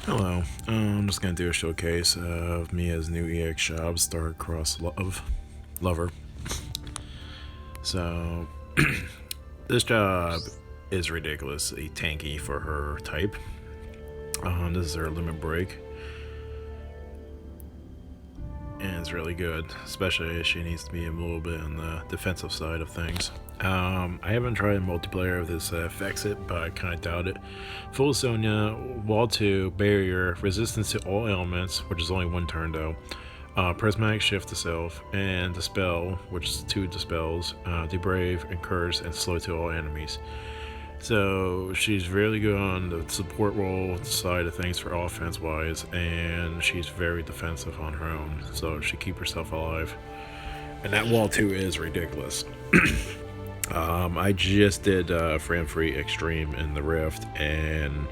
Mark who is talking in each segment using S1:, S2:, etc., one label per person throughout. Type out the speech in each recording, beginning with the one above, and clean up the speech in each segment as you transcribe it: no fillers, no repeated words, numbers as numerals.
S1: Hello, I'm just gonna do a showcase of Mia's new EX job, Star-Crossed Lover. So, this job is ridiculously tanky for her type. This is her limit break, and it's really good, especially as she needs to be a little bit on the defensive side of things. I haven't tried multiplayer if this affects it, but I kind of doubt it. Full Sonya, Wall 2, Barrier, Resistance to all elements, which is only one turn though. Prismatic Shift to Self, and Dispel, which is two dispels, Debrave and Curse, and Slow to all enemies. So she's really good on the support role side of things for offense wise, and she's very defensive on her own, so she keep herself alive. And that wall too is ridiculous. I just did Fran Free Extreme in the Rift, and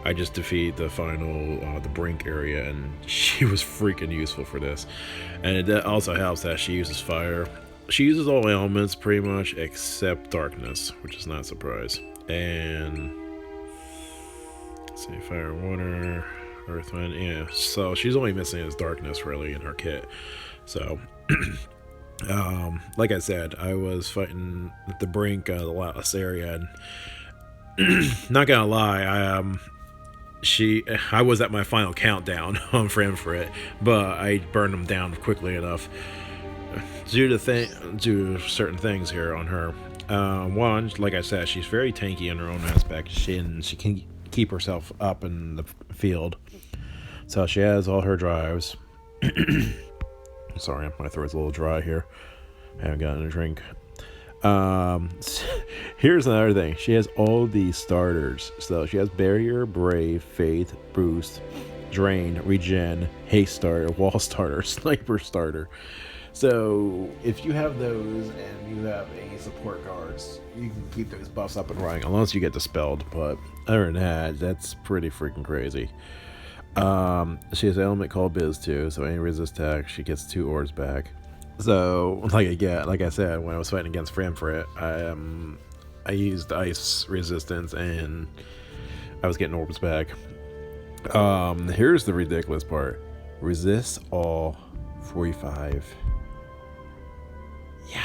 S1: I just defeated the final, the Brink area, and she was freaking useful for this. And it also helps that she uses fire. She uses all elements pretty much except darkness, which is not a surprise. And let's see, fire, water, earth, wind, yeah. So she's only missing is darkness really in her kit. So like I said, I was fighting at the Brink, the last area, and not gonna lie, I was at my final countdown on Fram for it, but I burned them down quickly enough due to certain things here on her. One, like I said, she's very tanky in her own aspect. She can keep herself up in the field, so she has all her drives. Sorry, my throat's a little dry here. I haven't gotten a drink. Here's another thing. She has all these starters. So she has Barrier, Brave, Faith, Boost, Drain, Regen, Haste Starter, Wall Starter, Sniper Starter. So if you have those and you have any support guards, you can keep those buffs up and running, unless you get dispelled. But other than that, that's pretty freaking crazy. She has an element called Biz too, so any resist attack, she gets 2 orbs back. So like I said, when I was fighting against Framfrit, I used ice resistance and I was getting orbs back. Here's the ridiculous part: resist all 45. Yeah,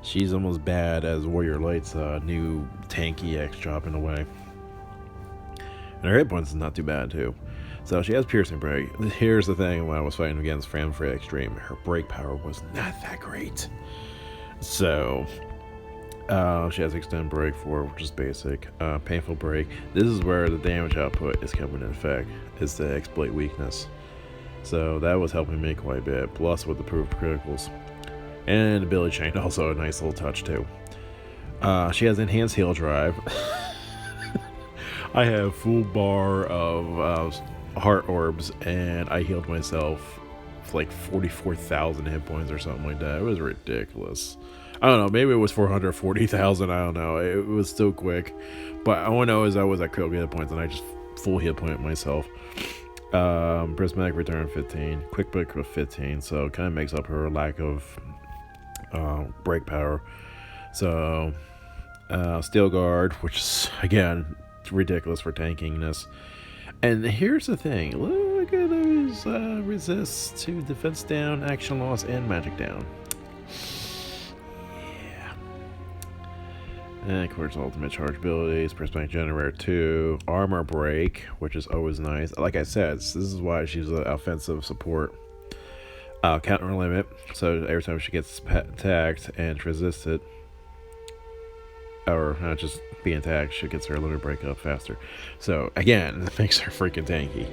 S1: she's almost bad as Warrior Light's new tanky X drop in a way. And her hit points is not too bad too. So she has piercing break. Here's the thing: when I was fighting against Fram for Extreme, her break power was not that great. So she has extend break 4, which is basic. Painful break. This is where the damage output is coming in effect. Is to exploit weakness. So that was helping me quite a bit. Plus with approved criticals. And ability chain, also a nice little touch too. She has enhanced heal drive. I have full bar of heart orbs, and I healed myself for like 44,000 hit points or something like that. It was ridiculous. I don't know, maybe it was 440,000, I don't know. It was still quick, but all I know is I was at critical hit points and I just full hit point myself. Prismatic return 15, quick break with 15, so it kind of makes up her lack of break power. So Steel Guard, which is again ridiculous for tankiness. And here's the thing: look at those resists to defense down, action loss, and magic down. Yeah. And of course, ultimate charge abilities, prismatic generator 2, armor break, which is always nice. Like I said, this is why she's an offensive support. Counter limit, so every time she gets attacked and resisted, or not just being attacked, she gets her limit break up faster. So again, it makes her freaking tanky.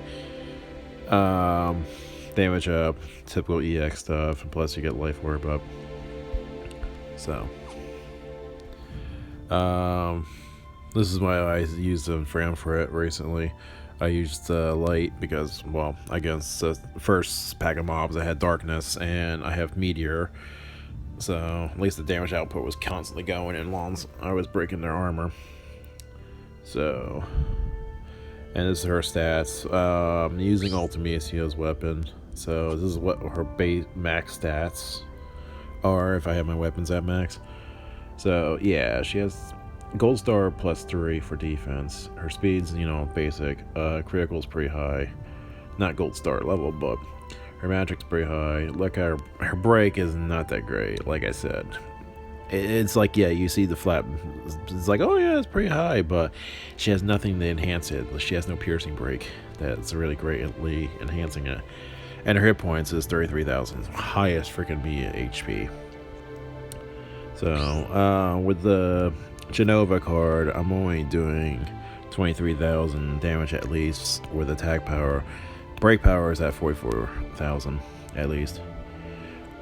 S1: Damage up, typical EX stuff, and plus you get life orb up. So this is why I used them for it recently. I used light because, well, against the first pack of mobs I had darkness and I have meteor, so at least the damage output was constantly going in while I was breaking their armor. So, and this is her stats. Using Ultimacio's weapon, so this is what her base max stats are if I have my weapons at max. So yeah, she has Gold star +3 for defense. Her speed's, you know, basic. Critical's pretty high. Not gold star level, but her magic's pretty high. Look, her break is not that great, like I said. It's like, yeah, you see the flat. It's like, oh yeah, it's pretty high, but she has nothing to enhance it. She has no piercing break. That's really greatly enhancing it. And her hit points is 33,000. Highest freaking Meia HP. So, with the Genova card, I'm only doing 23,000 damage at least with attack power. Break power is at 44,000 at least.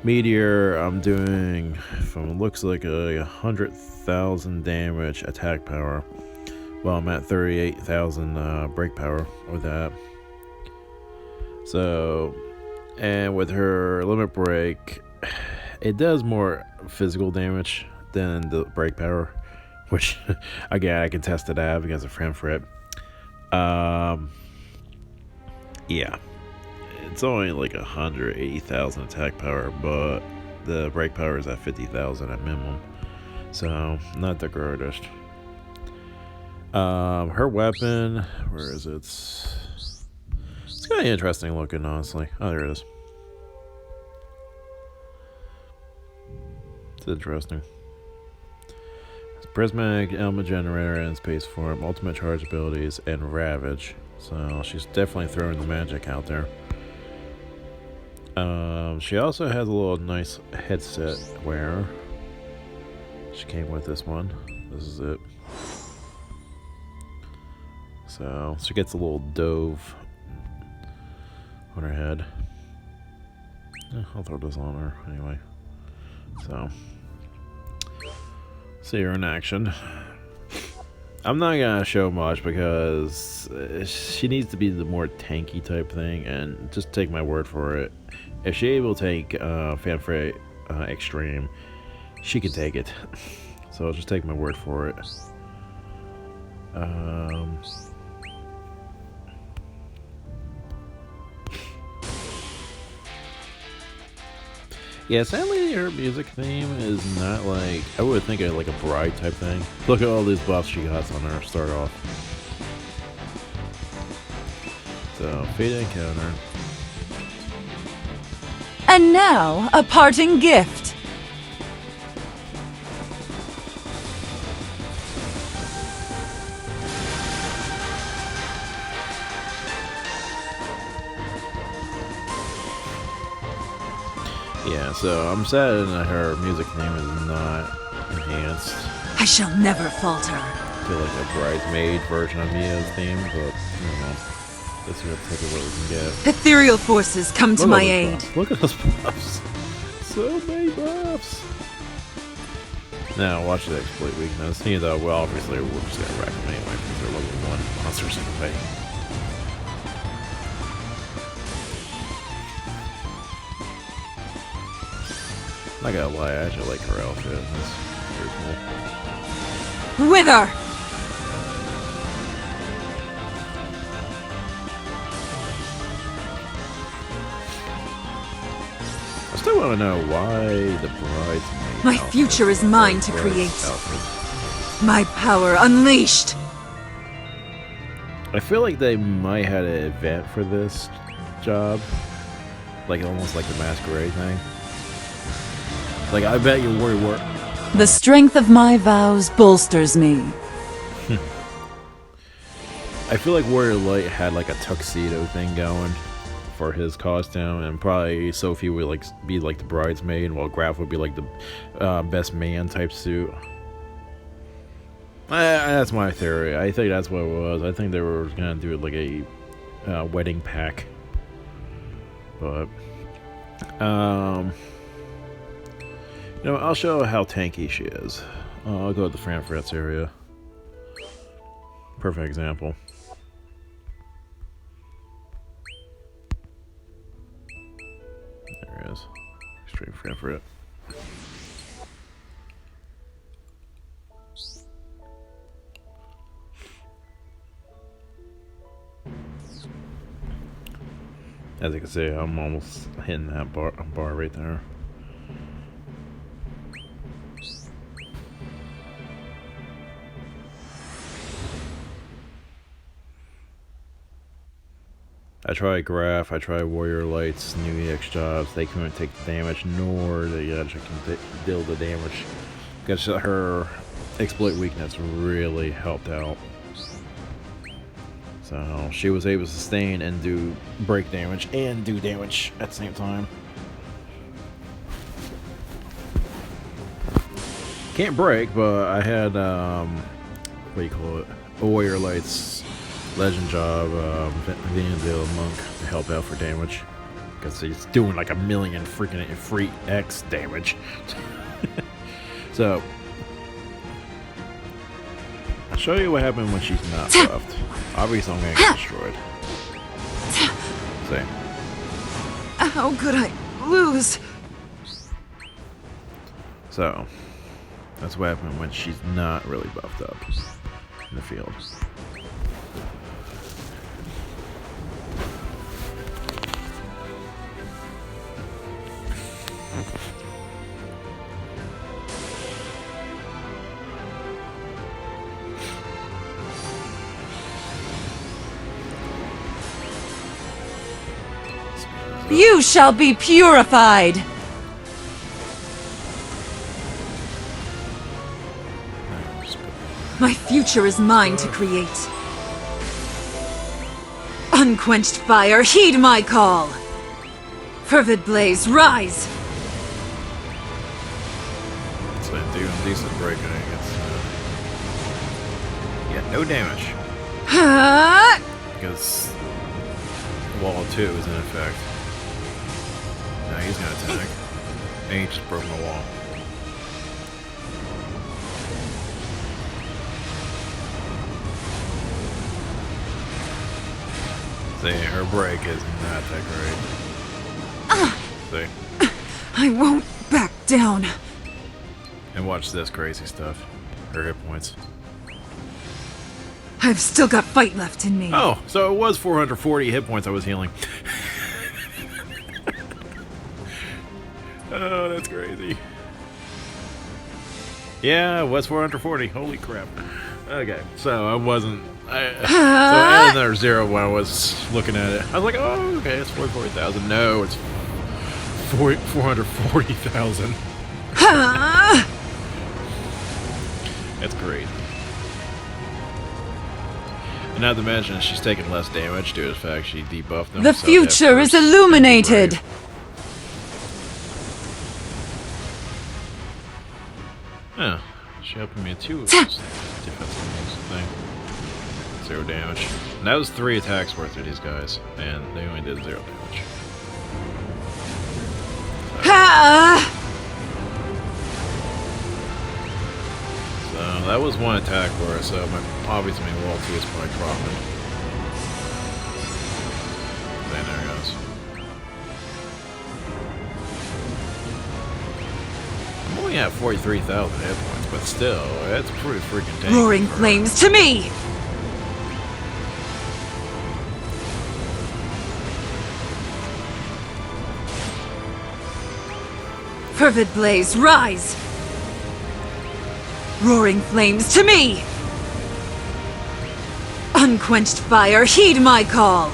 S1: Meteor, I'm doing, from it looks like 100,000 damage attack power. Well, I'm at 38,000 break power with that. So, and with her limit break, it does more physical damage than the break power, which again I can test it out because of Framfrit. Yeah. It's only like 180,000 attack power, but the break power is at 50,000 at minimum. So, not the greatest. Her weapon, where is it? It's kind of interesting looking, honestly. Oh, there it is. It's interesting. It's prismatic, element generator, and space form, ultimate charge abilities, and ravage. So, she's definitely throwing the magic out there. She also has a little nice headset wear. She came with this one. This is it. So she gets a little dove on her head. Yeah, I'll throw this on her anyway. So see her in action. I'm not gonna show much because she needs to be the more tanky type thing, and just take my word for it. If she's able to take Fanfare Extreme, she can take it. So just take my word for it. Yeah, sadly her music theme is not like, I would think of like a Bride type thing. Look at all these buffs she got on her start off. So, Fate Encounter.
S2: And now, a parting gift.
S1: Yeah, so I'm sad that her music theme is not enhanced.
S2: I shall never falter.
S1: I feel like a bridesmaid version of Meia's theme, but I don't know. Let's see what we can get.
S2: Ethereal forces come to my aid.
S1: Buffs. Look at those buffs. So many buffs. Now, watch the exploit weakness. Well, obviously, we're just gonna wreck them anyway because they're level 1 monsters anyway. Not gonna lie, I actually like her outfit. That's pretty cool.
S2: Wither!
S1: I still want to know why the bridesmaid.
S2: My future is mine to create. My power unleashed!
S1: I feel like they might have an event for this job. Like, almost like the masquerade thing. Like, I bet you Warrior War.
S2: The strength of my vows bolsters me.
S1: I feel like Warrior Light had like a tuxedo thing going for his costume, and probably Sophie would like be like the bridesmaid, while Graf would be like the best man type suit. That's my theory. I think that's what it was. I think they were gonna do like a wedding pack, but you know, I'll show how tanky she is. I'll go to the Framfritz area. Perfect example. There it is. Straight Framfrit. As you can see, I'm almost hitting that bar right there. I tried Graph, I tried Warrior Lights, new EX jobs. They couldn't take the damage, nor the Yadra can deal the damage. Because her exploit weakness really helped out. So she was able to sustain and do break damage and do damage at the same time. Can't break, but I had what do you call it? A Warrior Lights Legend job, Vandal Monk to help out for damage. Because he's doing like 1,000,000 freaking free X damage. So I'll show you what happened when she's not buffed. Obviously I'm gonna get destroyed. See.
S2: How could I lose?
S1: So that's what happened when she's not really buffed up in the field.
S2: You shall be purified! My future is mine to create. Unquenched fire, heed my call! Fervid blaze, rise!
S1: It's a decent break, I guess. Yeah, no damage. Because Wall 2 is in effect. Now he's gonna attack. And he just broke my wall. See, her break is not that great. See?
S2: I won't back down.
S1: And watch this crazy stuff. Her hit points.
S2: I've still got fight left in me.
S1: Oh, so it was 440 hit points I was healing. Oh, that's crazy. Yeah, it was 440. Holy crap. Okay, so I wasn't... so I added another 0 when I was looking at it. I was like, oh, okay, it's 44,000. No, it's 440,000. That's crazy. And not to mention, she's taking less damage due to the fact she debuffed them.
S2: The future is illuminated!
S1: Yeah, she helped me too. Defensive thing. 0 damage. And that was 3 attacks worth of these guys, and they only did 0 damage. So that was 1 attack worth, so obviously my wall 2 is probably dropping. And there it goes. I'm only at 43,000 hit points, but still, that's pretty freaking tanky.
S2: Roaring flames to me! Fervid blaze, rise! Roaring flames to me! Unquenched fire, heed my call!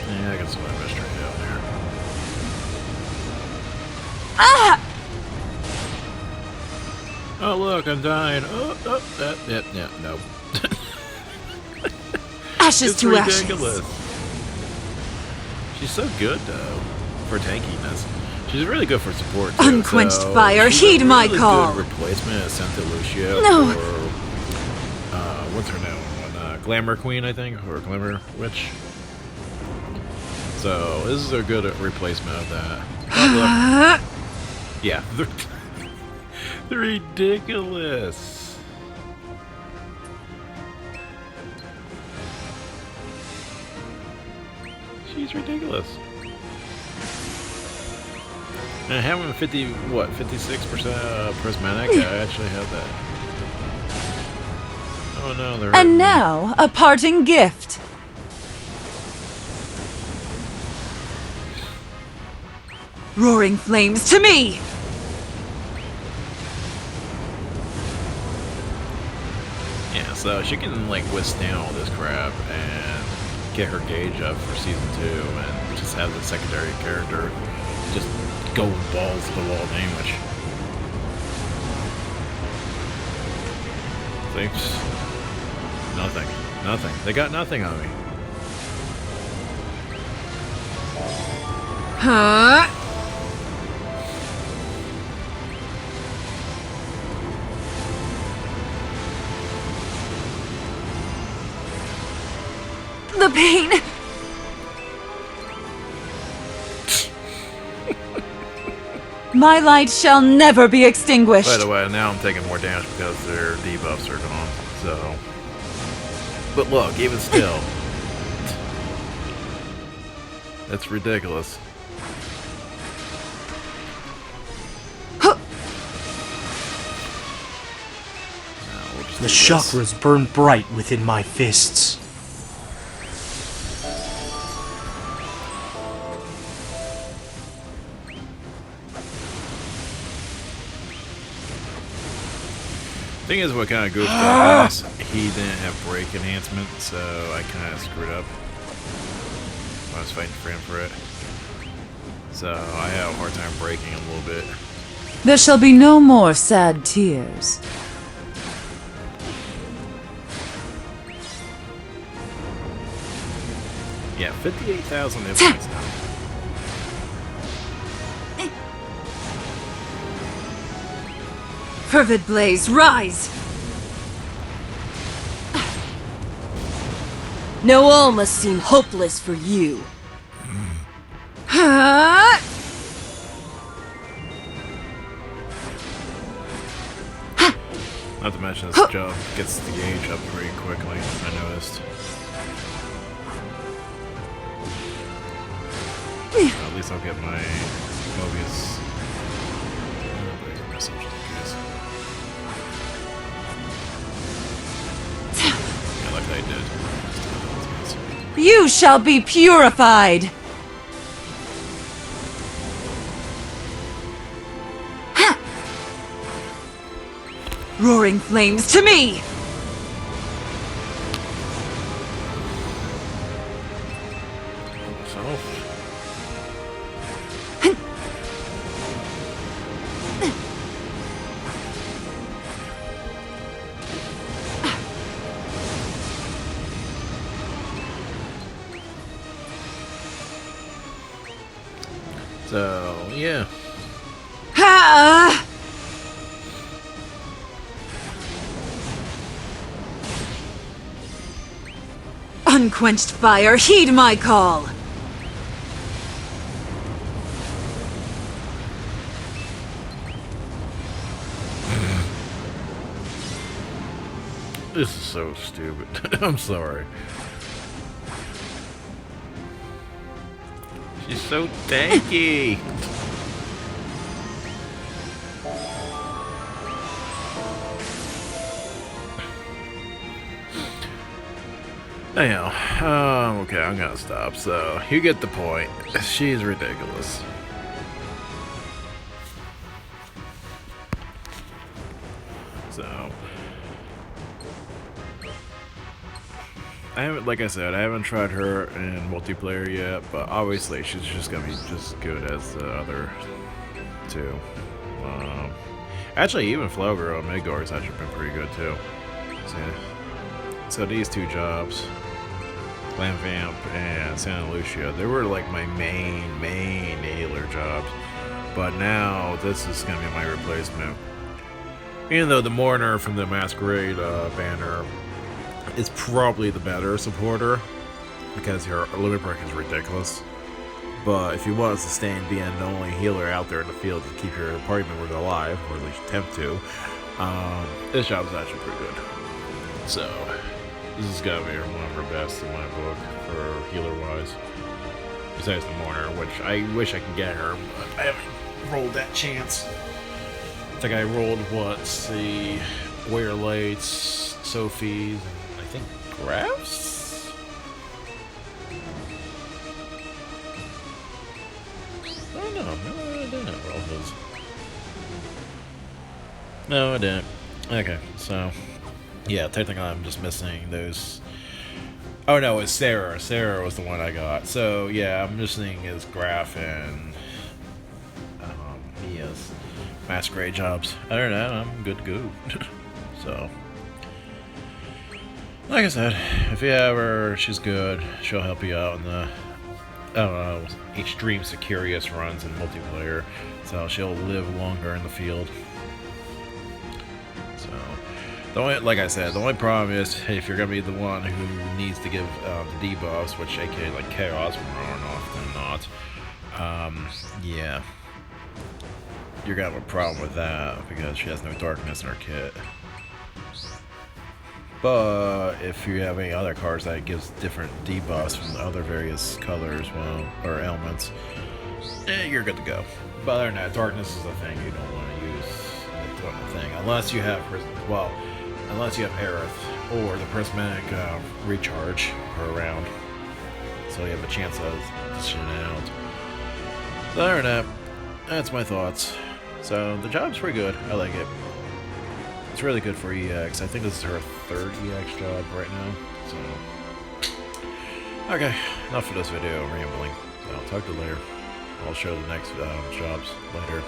S1: Yeah, I can survive that straight down there.
S2: Ah!
S1: Oh look, I'm dying. Yeah, no.
S2: Ashes
S1: It's
S2: to
S1: ridiculous.
S2: ashes.
S1: She's so good though, for tankiness. She's really good for support too.
S2: Unquenched
S1: so
S2: fire,
S1: she's
S2: heed
S1: a
S2: my
S1: really
S2: call.
S1: Good replacement as Santa Lucia
S2: No.
S1: or what's her name? Glamour Queen, I think, or Glamour Witch. So this is a good replacement of that. Yeah, they're ridiculous. She's ridiculous. And having 56% prismatic, I actually have that. Oh no, they're
S2: And now, a parting gift. Roaring flames to me!
S1: Yeah, so she can like withstand all this crap and get her gauge up for season 2 and just have the secondary character just go balls to the wall damage. Thanks. Nothing. Nothing. They got nothing on me.
S2: Huh? The pain. My light shall never be extinguished.
S1: By the way, now I'm taking more damage because their debuffs are gone, so... But look, even still... That's ridiculous.
S3: The chakras burn bright within my fists.
S1: Thing is, what kind of goofed up is he didn't have break enhancement, so I kind of screwed up when I was fighting for it. So I had a hard time breaking a little bit.
S2: There shall be no more sad tears.
S1: Yeah, 58,000 hit points now.
S2: Fervid blaze, rise!
S4: No all must seem hopeless for you.
S2: Huh?
S1: Not to mention this job gets the gauge up pretty quickly, I noticed. At least I'll get my Mobius. Yeah, like I did.
S2: You shall be purified! Roaring flames to me!
S1: So. So, yeah.
S2: Ha! Unquenched fire, heed my call!
S1: This is so stupid. I'm sorry. She's so tanky. Anyhow, okay, I'm gonna stop. So, you get the point. She's ridiculous. So, I haven't, like I said, I haven't tried her in multiplayer yet, but obviously she's just gonna be just as good as the other two. Actually, even Flowgirl and Midgar has actually been pretty good too. So these two jobs, Glam Vamp and Santa Lucia, they were like my main healer jobs. But now this is gonna be my replacement. Even though the Mourner from the Masquerade banner is probably the better supporter because her limit break is ridiculous. But if you want us to stand being the only healer out there in the field to keep your party members alive, or at least attempt to, this job is actually pretty good. So this has got to be one of her best in my book for healer-wise. Besides the Mourner, which I wish I could get her, but I haven't rolled that chance. I think I rolled, the Warrior Lights, Sophie, and I think Graphs? I don't know. Maybe I didn't roll his. No, I didn't. Okay, so yeah, technically I'm just missing those Oh no, it's Sarah. Sarah was the one I got. So yeah, I'm just seeing his graph and Meia's masquerade jobs. Other than that, I'm good to go. So, like I said, if you have her, she's good. She'll help you out in the extreme Securious runs in multiplayer. So she'll live longer in the field. So, the only, like I said, the only problem is if you're gonna be the one who needs to give the debuffs, which aka like Chaos more often than not, yeah, you're gonna have a problem with that because she has no darkness in her kit. But if you have any other cards that gives different debuffs from the other various colors, well, or elements, you're good to go. But other than that, darkness is a thing you don't want to use. It's one thing, unless you have, well, unless you have Aerith or the prismatic recharge per round, so you have a chance of dishing it out. So other than that, that's my thoughts. So the job's pretty good. I like it. It's really good for EX. I think this is her third EX job right now. So, okay, enough of this video rambling. So I'll talk to you later. I'll show the next jobs later.